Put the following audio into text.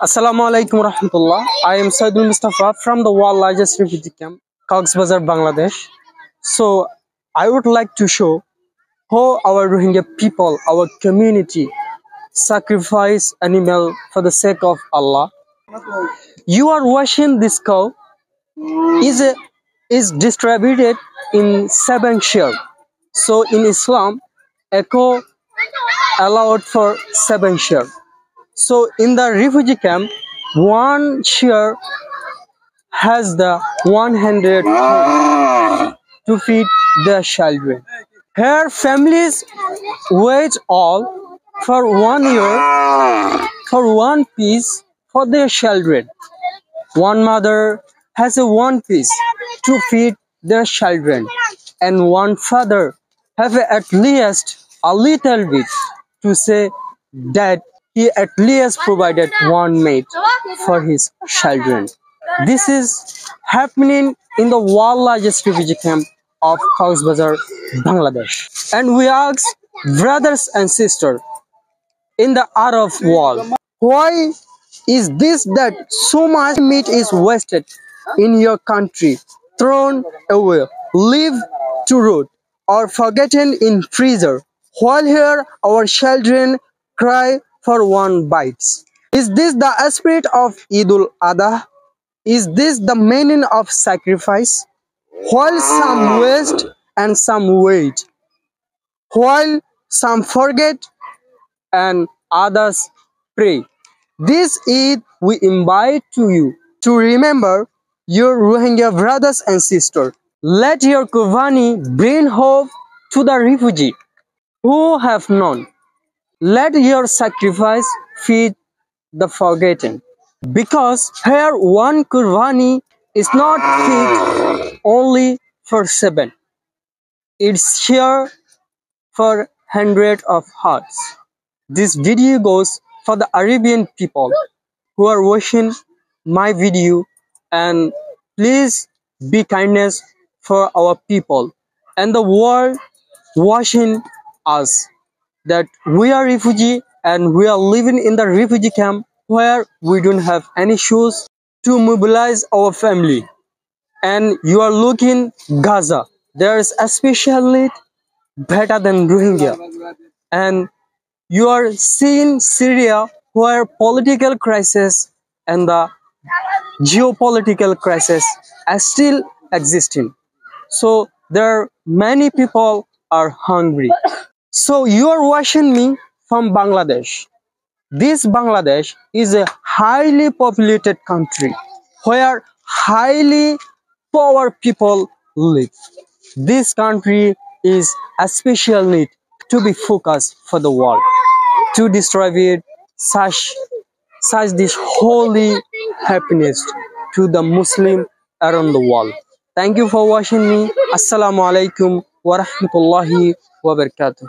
Assalamu alaikum rahmatullah. I am Saidul Mustafa from the world largest refugee camp, Cox's Bazar, Bangladesh. So I would like to show how our Rohingya people, our community, sacrifice animal for the sake of Allah. You are watching this cow is distributed in 7 share. So in Islam, a cow allowed for 7 share. So in the refugee camp, one share has the 100 to feed their children. Her families wait all for 1 year for one piece for their children. One mother has a one piece to feed their children, and one father have at least a little bit to say that he at least provided one mate for his children. This is happening in the world largest refugee camp of Cox's Bazar, Bangladesh. And we ask brothers and sisters in the Arab world, why is this that so much meat is wasted in your country, thrown away, leave to rot, or forgotten in freezer, while here our children cry for one bite? Is this the spirit of Eidul Adha? Is this the meaning of sacrifice? While some waste and some wait, while some forget and others pray. This Eid we invite to you to remember your Rohingya brothers and sisters. Let your Qurbani bring hope to the refugee who have none. Let your sacrifice feed the forgotten. Because here one Qurbani is not fit only for 7. It's here for hundreds of hearts. This video goes for the Arabian people who are watching my video, and please be kindness for our people and the world watching us, that we are refugee and we are living in the refugee camp where we don't have any shoes to mobilize our family. And you are looking Gaza, there is especially better than Rohingya. And you are seeing Syria where political crisis and the geopolitical crisis are still existing. So there are many people are hungry. So you are watching me from Bangladesh. This Bangladesh is a highly populated country where highly poor people live. This country is a special need to be focused for the world, to distribute such this holy happiness to the Muslim around the world. Thank you for watching me. Assalamu alaikum wa rahmatullahi wa barakatuh.